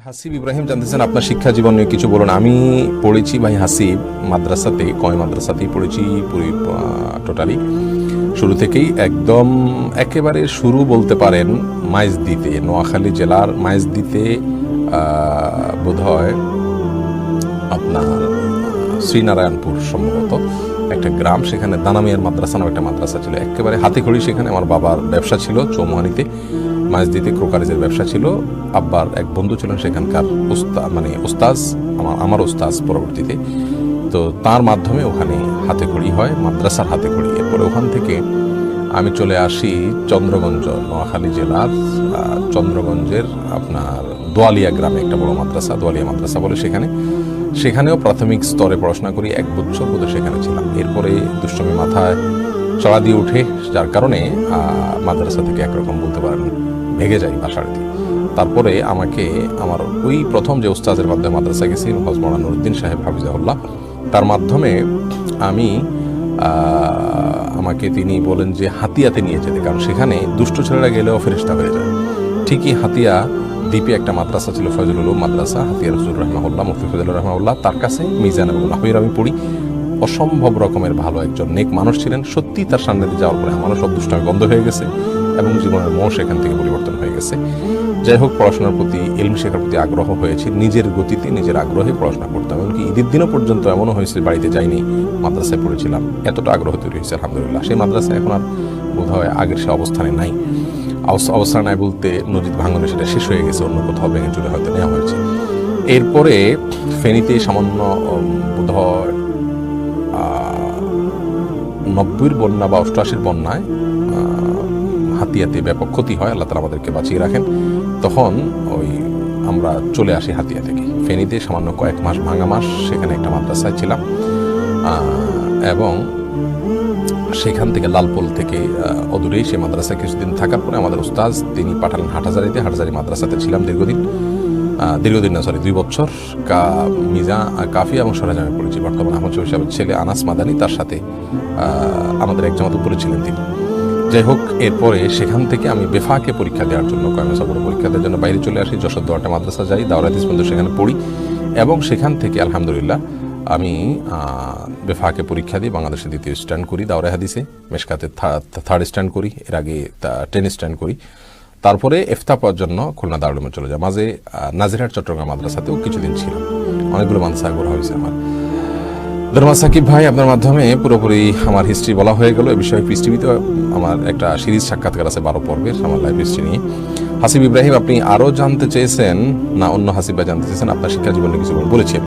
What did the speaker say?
হাসিব ইব্রাহিম জানতেছেন আপনার শিক্ষা জীবন নিয়ে কিছু বলুন। আমি পড়েছি ভাই হাসিব মাদ্রাসাতে, কয় মাদ্রাসাতেই পড়েছি পুরো টোটালি শুরু থেকেই, একদম একেবারে শুরু বলতে পারেন মাইজদিতে, নোয়াখালী জেলার মাইজদিতে বোধহয় আপনার শ্রীনারায়ণপুর সম্ভবত একটা গ্রাম, সেখানে দানামিয়ার মাদ্রাসা নামে একটা মাদ্রাসা ছিল, একেবারে হাতে খড়ি। সেখানে আমার বাবার ব্যবসা ছিল চৌমুহানিতে, মাইজদিতে ক্রোকারিজের ব্যবসা ছিল। আব্বার এক বন্ধু ছিলেন সেখানকার ওস্তাজ, আমার ওস্তাজ পরবর্তীতে, তো তার মাধ্যমে ওখানে হাতে খড়ি হয়, মাদ্রাসার হাতে খড়ি। এরপরে ওখান থেকে আমি চলে আসি চন্দ্রগঞ্জ, নোয়াখালী জেলার চন্দ্রগঞ্জের আপনার দোয়ালিয়া গ্রামে একটা বড় মাদ্রাসা, দোয়ালিয়া মাদ্রাসা বলে, সেখানেও প্রাথমিক স্তরে পড়াশোনা করি, 1 বছর বোধহয় সেখানে ছিলাম। এরপরে দুষ্টমি মাথায় চড়া দিয়ে উঠে, যার কারণে মাদ্রাসা থেকে একরকম বলতে পারেন ভেগে যাই বাসাড়িতে। তারপরে আমাকে আমার ওই প্রথম যে ওস্তাজের মাধ্যমে মাদ্রাসা গেছি, হযরত মাওলানা নুরউদ্দিন সাহেব হাফিজাহুল্লাহ, তার মাধ্যমে আমাকে তিনি বলেন যে হাতিয়াতে নিয়ে যেতে, কারণ সেখানে দুষ্ট ছেলেরা গেলেও ফেরেশতা হয়ে যায়। ঠিকই হাতিয়া দ্বীপে একটা মাদ্রাসা ছিল, ফজলুল উলুম মাদ্রাসা, হাতিয়া রসুল রহমাহুল্লাহ, মুফতি ফজলুর রহমাহুল্লাহ, তার কাছে মিজান এবং নাহবির আমি পড়ি। অসম্ভব রকমের ভালো একজন নেক মানুষ ছিলেন। সত্যি তার সামনে দিয়ে যাওয়ার পরে আমার সব দুষ্টামি বন্ধ হয়ে গেছে এবং জীবনের মোহ সেখান থেকে পরিবর্তন হয়ে গেছে। যাই হোক, পড়াশোনার প্রতি, ইলম শেখার প্রতি আগ্রহ হয়েছে, নিজের গতিতে নিজের আগ্রহে পড়াশোনা করতাম। এমনকি ঈদের দিনও পর্যন্ত এমনও হয়েছে বাড়িতে যাইনি, মাদ্রাসায় পড়েছিলাম, এতটা আগ্রহ তৈরি হয়েছে আলহামদুলিল্লাহ। সেই মাদ্রাসা এখন আর বোধ হয় আগের সে অবস্থানে নাই। অবস্থানে নাই বলতে নদীর ভাঙনে সেটা শেষ হয়ে গেছে, অন্য কোথাও ভেঙে চুরে হয়তো নেওয়া হয়েছে। এরপরে ফেনীতে সামান্য বোধহয় 90-র বন্যা বা 88-র বন্যায় হাতিয়াতে ব্যাপক ক্ষতি হয়, আল্লাহ তাআলা আমাদেরকে বাঁচিয়ে রাখেন। তখন আমরা চলে আসি হাতিয়া থেকে ফেনীতে, সামান্য কয়েক মাস, ভাঙা মাস, সেখানে একটা মাদ্রাসায় ছিলাম এবং সেখান থেকে লালপোল থেকে অদূরেই সেই মাদ্রাসায় কিছুদিন থাকার পরে আমাদের উস্তাজ তিনি পাঠালেন হাটহাজারীতে। হাটহাজারী মাদ্রাসাতে ছিলাম দীর্ঘদিন না, 2 বছর। মিজা, কাফি এবং সরেজামে পড়েছি। বর্তমানে আহমদ শফি সাহেবের ছেলে আনাস মাদানি, তার সাথে আমাদের এক জামাত উপরে ছিলেন তিনি। যাই হোক, এরপরে সেখান থেকে আমি বেফাকে পরীক্ষা দেওয়ার জন্য, কয়েমসাপুরে পরীক্ষা দেওয়ার জন্য বাইরে চলে আসি। যশোর দোয়াটা মাদ্রাসা যাই, দাওরাত হাদিস পর্যন্ত সেখানে পড়ি এবং সেখান থেকে আলহামদুলিল্লাহ আমি বেফাকে পরীক্ষা দিই, বাংলাদেশে 2য় স্ট্যান্ড করি, দাওরাত হাদিসে মেশকাতে 3rd স্ট্যান্ড করি, এর আগে 10 স্ট্যান্ড করি। তারপরে ইফতা পড়ার জন্য খুলনা দারুল উলুমে চলে যায়। মাঝে নাজিরহাট চট্টগ্রাম মাদ্রাসাতেও কিছুদিন ছিলাম। অনেকগুলো মাদ্রাসা ঘোরা হয়েছে আমার। ধন্যবাদ সাকিব ভাই, আপনার মাধ্যমে পুরোপুরি আমার হিস্ট্রি বলা হয়ে গেল। এ বিষয়ে পিস টিভিতে আমার একটা সিরিজ সাক্ষাৎকার আছে 12 পর্বের আমার লাইফ হিস্ট্রি নিয়ে। হাসিব ইব্রাহিম, আপনি আরও জানতে চেয়েছেন না অন্য হাসিব ভাই জানতে চেয়েছেন আপনার শিক্ষা জীবনে কিছু বলেছেন?